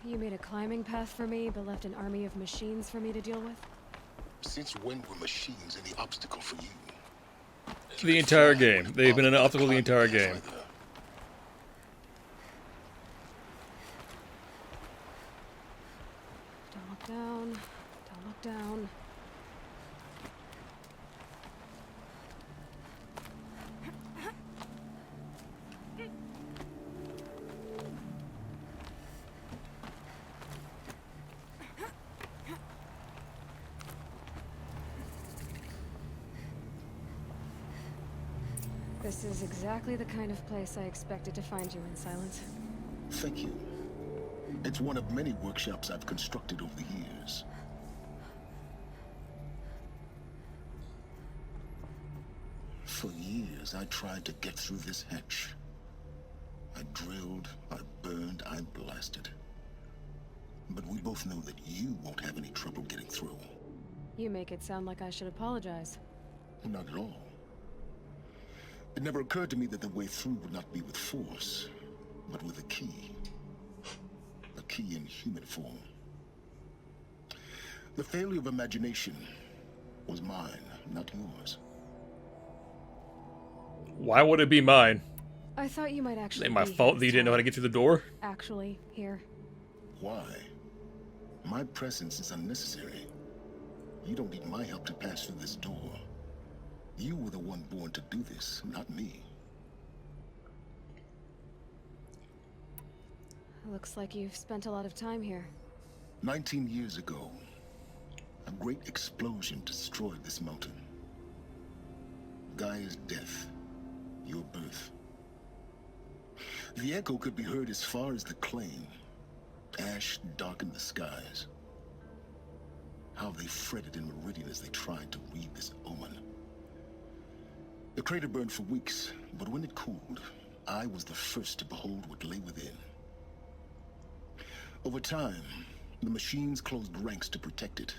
You made a climbing path for me, but left an army of machines for me to deal with? Since when were machines any obstacle for you? The entire game. They've been an obstacle the entire game. Don't look down. Don't look down. This is exactly the kind of place I expected to find you in, Silence. Thank you. It's one of many workshops I've constructed over the years. For years, I tried to get through this hatch. I drilled, I burned, I blasted. But we both know that you won't have any trouble getting through. You make it sound like I should apologize. Not at all. It never occurred to me that the way through would not be with force, but with a key. A key in human form. The failure of imagination was mine, not yours. Why would it be mine? I thought you might actually Ain't my be fault here that you this didn't know how to time. get through the door? Actually, here. Why? My presence is unnecessary. You don't need my help to pass through this door. You were the one born to do this, not me. Looks like you've spent a lot of time here. 19 years ago, a great explosion destroyed this mountain. Gaia's death, your birth. The echo could be heard as far as the claim. Ash darkened the skies. How they fretted in Meridian as they tried to read this omen. The crater burned for weeks, but when it cooled, I was the first to behold what lay within. Over time, the machines closed ranks to protect it.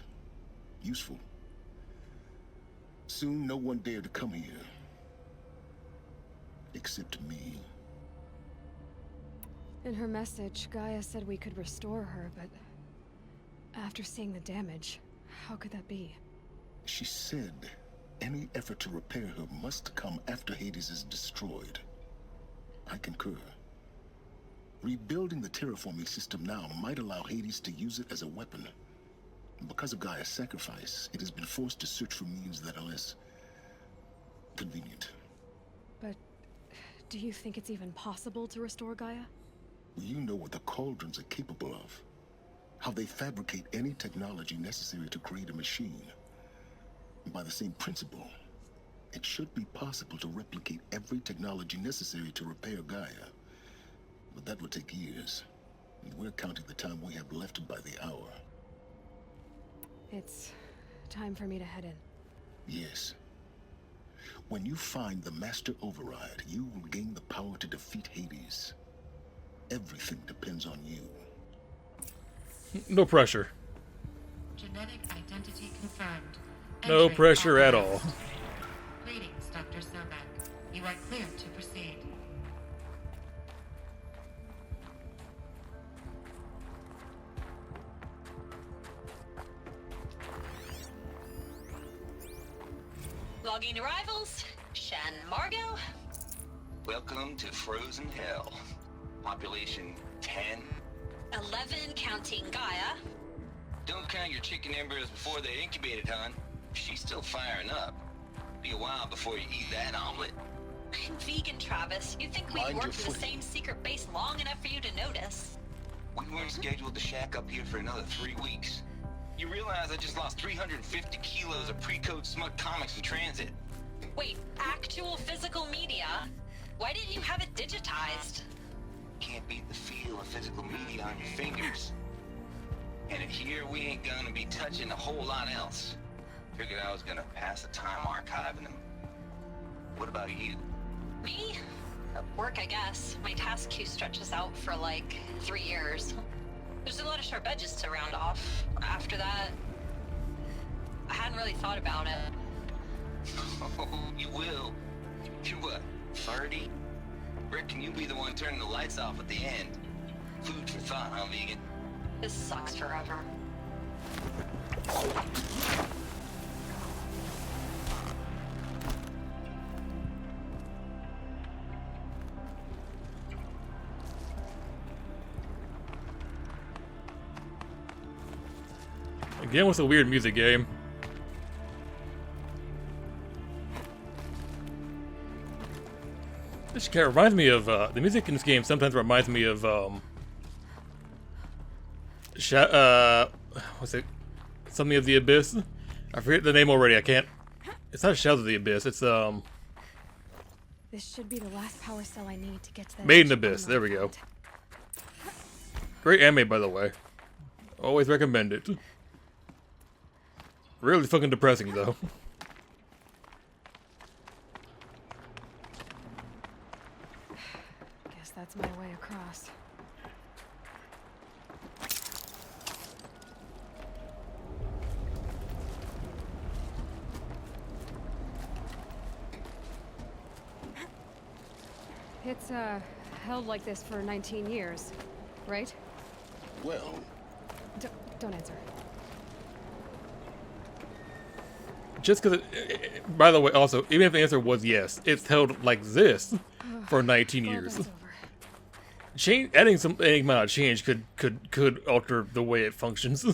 Useful. Soon, no one dared to come here. Except me. In her message, Gaia said we could restore her, but after seeing the damage, how could that be? She said any effort to repair her must come after Hades is destroyed. I concur. Rebuilding the terraforming system now might allow Hades to use it as a weapon. Because of Gaia's sacrifice, it has been forced to search for means that are less convenient. But do you think it's even possible to restore Gaia? You know what the Cauldrons are capable of. How they fabricate any technology necessary to create a machine. By the same principle, it should be possible to replicate every technology necessary to repair Gaia. But that would take years. And we're counting the time we have left by the hour. It's time for me to head in. Yes. When you find the Master Override, you will gain the power to defeat Hades. Everything depends on you. No pressure. Genetic identity confirmed. No Entering pressure at all. authorized. Greetings, Dr. Sobek. You are clear to proceed. Logging arrivals. Shen Margot. Welcome to Frozen Hell. Population 10. 11 counting Gaia. Don't count your chicken embers before they're incubated, hon. She's still firing up. Be a while before you eat that omelet. I'm vegan, Travis. You'd think we'd Mind your worked in the footing. same secret base long enough for you to notice. We weren't scheduled to shack up here for another 3 weeks. You realize I just lost 350 kilos of pre-code smut comics in transit. Wait, actual physical media? Why didn't you have it digitized? Can't beat the feel of physical media on your fingers. And here we ain't gonna be touching a whole lot else. Figured I was gonna pass the time archiving them. What about you? Me? Work, I guess. My task queue stretches out for like 3 years. There's a lot of sharp edges to round off. After that, I hadn't really thought about it. Oh, you will. You're what, 30? Reckon you'll be the one turning the lights off at the end. Food for thought, huh, vegan? This sucks forever. Again, what's a weird music game? This kind of reminds me of the music in this game. Sometimes reminds me of what's it? Something of the Abyss. I forget the name already. I can't. It's not Shadows of the Abyss. It's This should be the last power cell I need to get to that. Made in ancient Abyss. There we go. artifact. Great anime, by the way. Always recommend it. Really fucking depressing, though. Guess that's my way across. It's held like this for 19 years, right? Well, Don't answer. Just because, by the way, also, even if the answer was yes, it's held like this for 19 Glad years. that's over. Adding any amount of change could alter the way it functions.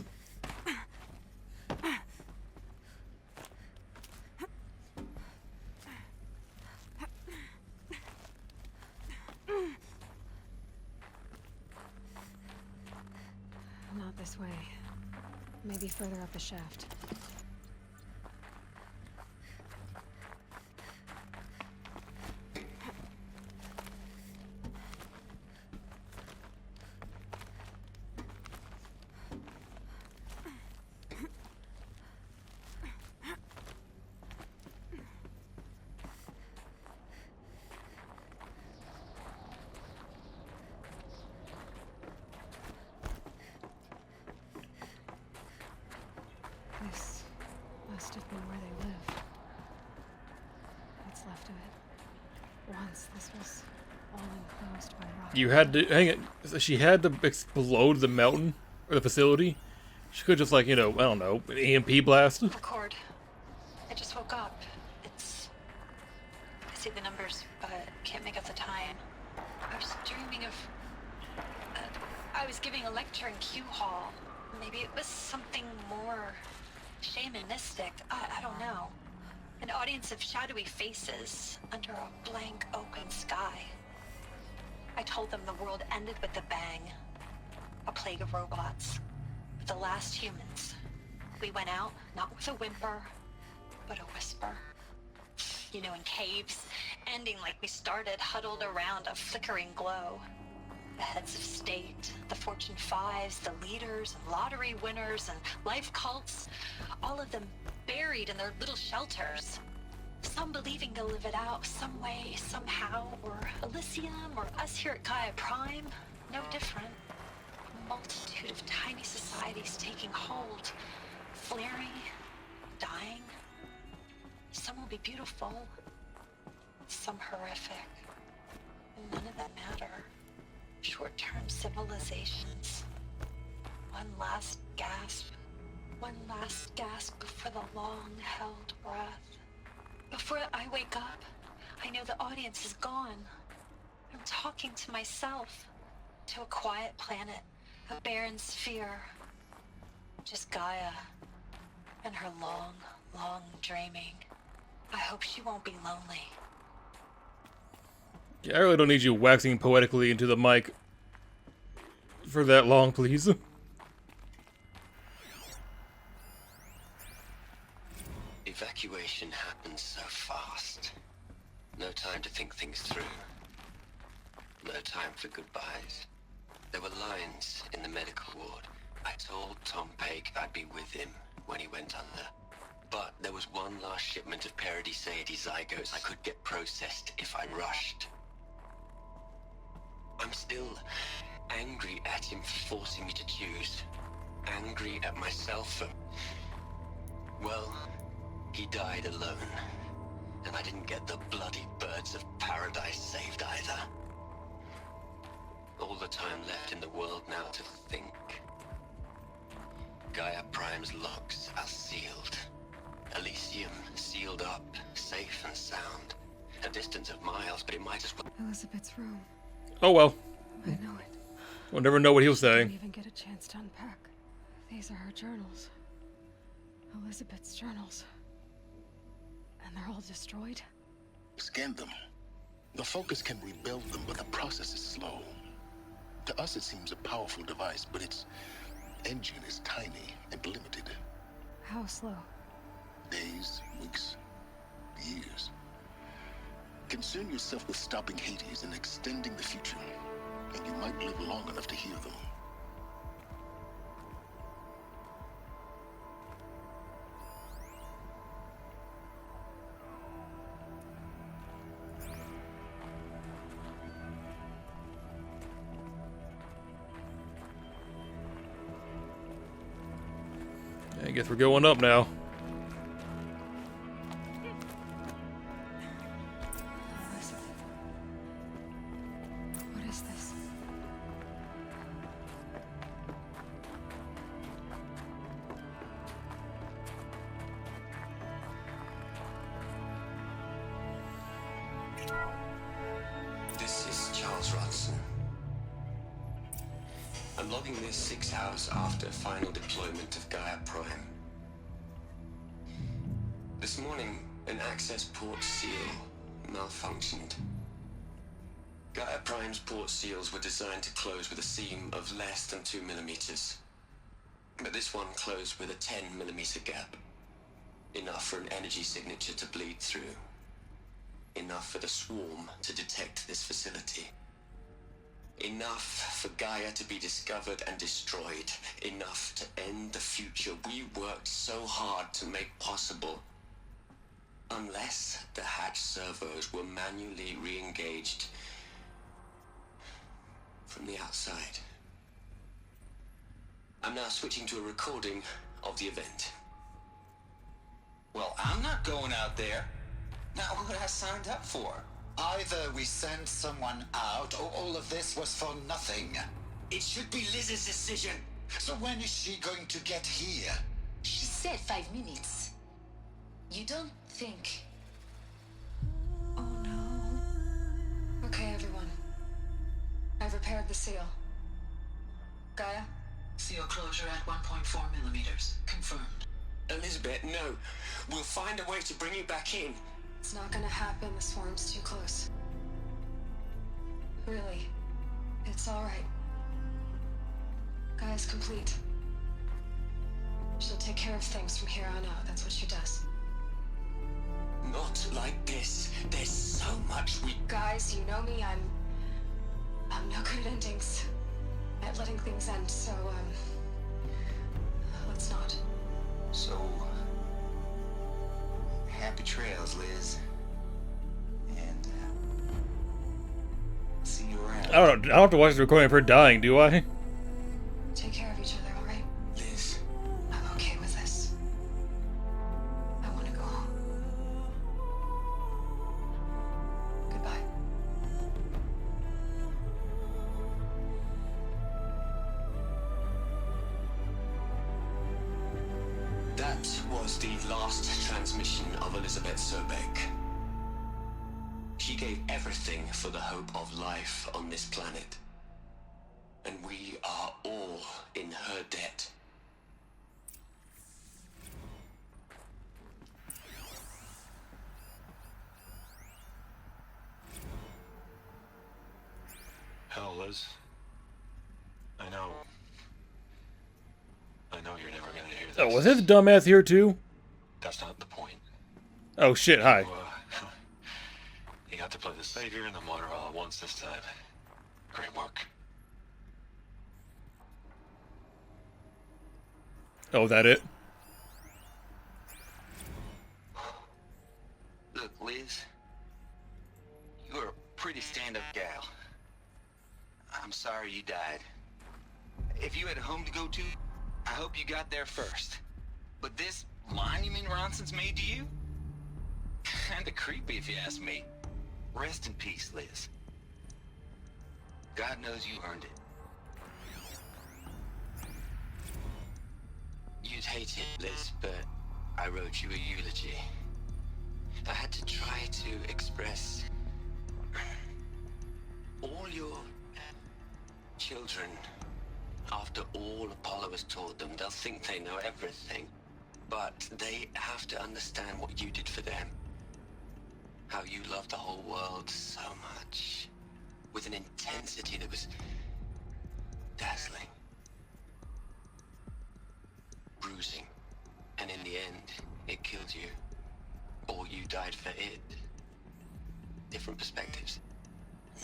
Not this way. Maybe further up the shaft. This must have been where they live. What's left of it. Once this was all enclosed by rock. You had to hang it. So she had to explode the mountain or the facility. She could just, like, you know, I don't know, an EMP blast. Record. I just woke up. I see the numbers, but can't make out the time. I was dreaming of. I was giving a lecture in Q Hall. Maybe it was something more shamanistic. I don't know. An audience of shadowy faces under a blank open sky. I told them the world ended with a bang. A plague of robots. The last humans. We went out, not with a whimper, but a whisper. You know, in caves, ending like we started, huddled around a flickering glow. The heads of state, the Fortune 5s, the leaders, and lottery winners, and life cults, all of them buried in their little shelters. Some believing they'll live it out some way, somehow, or Elysium, or us here at Gaia Prime, no different. Multitude of tiny societies taking hold, flaring, dying. Some will be beautiful, some horrific. None of them matter. Short-term civilizations. One last gasp before the long-held breath. Before I wake up, I know the audience is gone. I'm talking to myself, to a quiet planet. A barren sphere. Just Gaia. And her long, long dreaming. I hope she won't be lonely. Yeah, I really don't need you waxing poetically into the mic for that long, please. Evacuation happens so fast. No time to think things through. No time for goodbyes. There were lines in the medical ward. I told Tom Pake I'd be with him when he went under. But there was one last shipment of Paradiseidae zygotes I could get processed if I rushed. I'm still angry at him for forcing me to choose. Angry at myself for... Well, he died alone. And I didn't get the bloody birds of paradise saved either. All the time left in the world now to think. Prime's locks are sealed. Elysium sealed up, safe and sound. A distance of miles, but it might as well... Elizabeth's room. Oh well. I know it. We'll never know what he was Didn't saying. even get a chance to unpack. These are her journals. Elizabeth's journals. And they're all destroyed? Scan them. The Focus can rebuild them, but the process is slow. To us, it seems a powerful device, but its engine is tiny and limited. How slow? Days, weeks, years. Concern yourself with stopping Hades and extending the future, and you might live long enough to hear them. I guess we're going up now. Elizabeth. What is this? This is Charles Rodson. I'm logging this 6 hours after final deployment of Gaia Prime. This morning, an access port seal malfunctioned. Gaia Prime's port seals were designed to close with a seam of less than 2 millimeters. But this one closed with a 10 millimeter gap. Enough for an energy signature to bleed through. Enough for the swarm to detect this facility. Enough for Gaia to be discovered and destroyed. Enough to end the future we worked so hard to make possible. Unless the hatch servos were manually re-engaged from the outside. I'm now switching to a recording of the event. Well, I'm not going out there. Not what I signed up for. Either we send someone out, or all of this was for nothing. It should be Liz's decision. So when is she going to get here? She said 5 minutes. You don't think... Oh no. Okay, everyone. I've repaired the seal. Gaia? Seal closure at 1.4 millimeters. Confirmed. Elizabeth, no. We'll find a way to bring you back in. It's not gonna happen. The swarm's too close. Really. It's alright. Gaia's complete. She'll take care of things from here on out. That's what she does. Not like this. There's so much we... Guys, you know me. I'm no good at endings. At letting things end, so, let's not. So, happy trails, Liz. And, see you around. I don't have to watch the recording of her dying, do I? Take care of each other, alright? Liz. I'm okay with this. I want to go home. Goodbye. That was the last transmission of Elizabeth Sobek. She gave everything for the hope of life on this planet. And we are all in her debt. Hell, Liz. I know you're never gonna hear this. Oh, was this dumbass here too? That's not the point. Oh shit, hi. You got to play the savior and the martyr all at once this time. Great work. Oh, that it? Look, Liz. You're a pretty stand-up gal. I'm sorry you died. If you had a home to go to, I hope you got there first. But this monument Ronson's made to you? Kinda creepy if you ask me. Rest in peace, Liz. God knows you earned it. You'd hate hate it, Liz, but I wrote you a eulogy. I had to try to express all your children. After all Apollo has taught them, they'll think they know everything. But they have to understand what you did for them. How you loved the whole world so much. With an intensity that was dazzling. Bruising. And in the end, it killed you. Or you died for it. Different perspectives.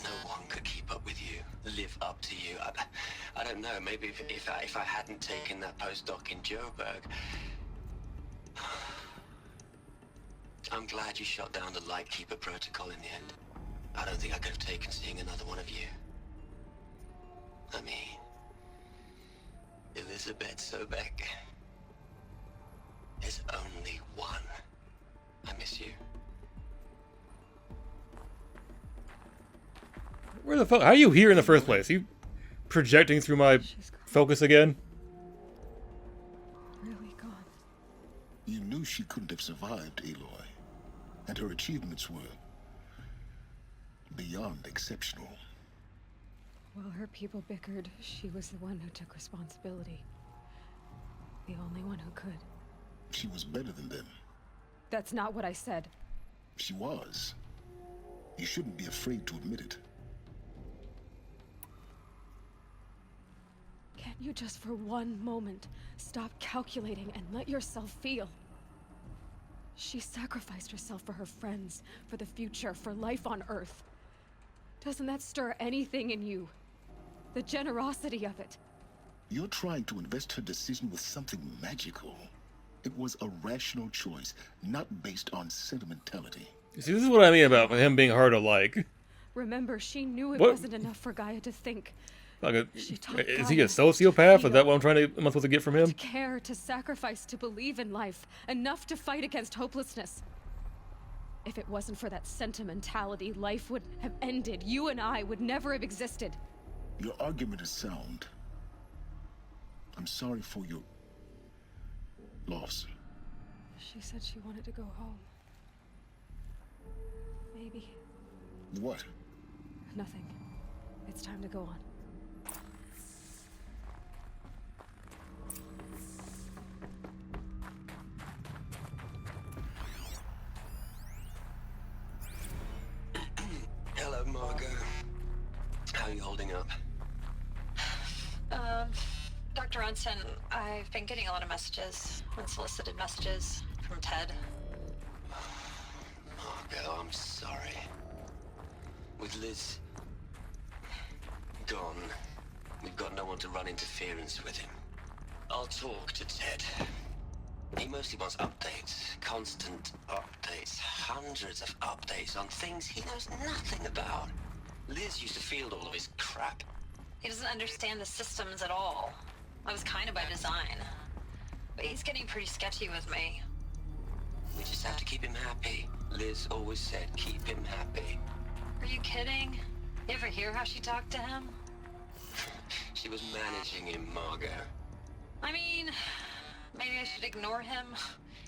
No one could keep up with you, live up to you. I don't know, maybe if I hadn't taken that postdoc in Joburg. I'm glad you shot down the Lightkeeper protocol in the end. I don't think I could have taken seeing another one of you. I mean, Elizabeth Sobek. There's only one. I miss you. Where the fuck? How are you here in the first place? Are you projecting through my focus again? Really gone. You knew she couldn't have survived, Aloy. And her achievements were beyond exceptional. While her people bickered, she was the one who took responsibility. The only one who could. She was better than them. That's not what I said. She was. You shouldn't be afraid to admit it. Can't you just for one moment stop calculating and let yourself feel? She sacrificed herself for her friends, for the future, for life on Earth. Doesn't that stir anything in you? The generosity of it. You're trying to invest her decision with something magical. It was a rational choice, not based on sentimentality. See, this is what I mean about him being hard to like. Remember, she knew it What? wasn't enough for Gaia to think. Like She taught is he a Gaia sociopath? to Is that what am I supposed to get from him? To care, to sacrifice, to believe in life. Enough to fight against hopelessness. If it wasn't for that sentimentality, life would have ended. You and I would never have existed. Your argument is sound. I'm sorry for your loss. She said she wanted to go home. Maybe. What? Nothing. It's time to go on. Hello, Margot. How are you holding up? Dr. Unson, I've been getting a lot of messages, unsolicited messages from Ted. Margot, I'm sorry. With Liz gone, we've got no one to run interference with him. I'll talk to Ted. He mostly wants updates, constant updates, hundreds of updates on things he knows nothing about. Liz used to field all of his crap. He doesn't understand the systems at all. That was kind of by design. But he's getting pretty sketchy with me. We just have to keep him happy. Liz always said keep him happy. Are you kidding? You ever hear how she talked to him? She was managing him, Margot. I mean, maybe I should ignore him.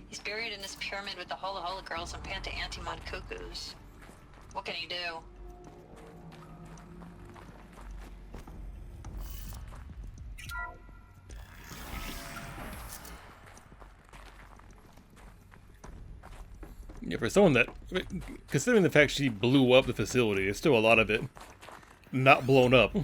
He's buried in his pyramid with the Hola Hola girls and Panta Antimon cuckoos. What can he do? Yeah, for someone that, considering the fact she blew up the facility, it's still a lot of it not blown up.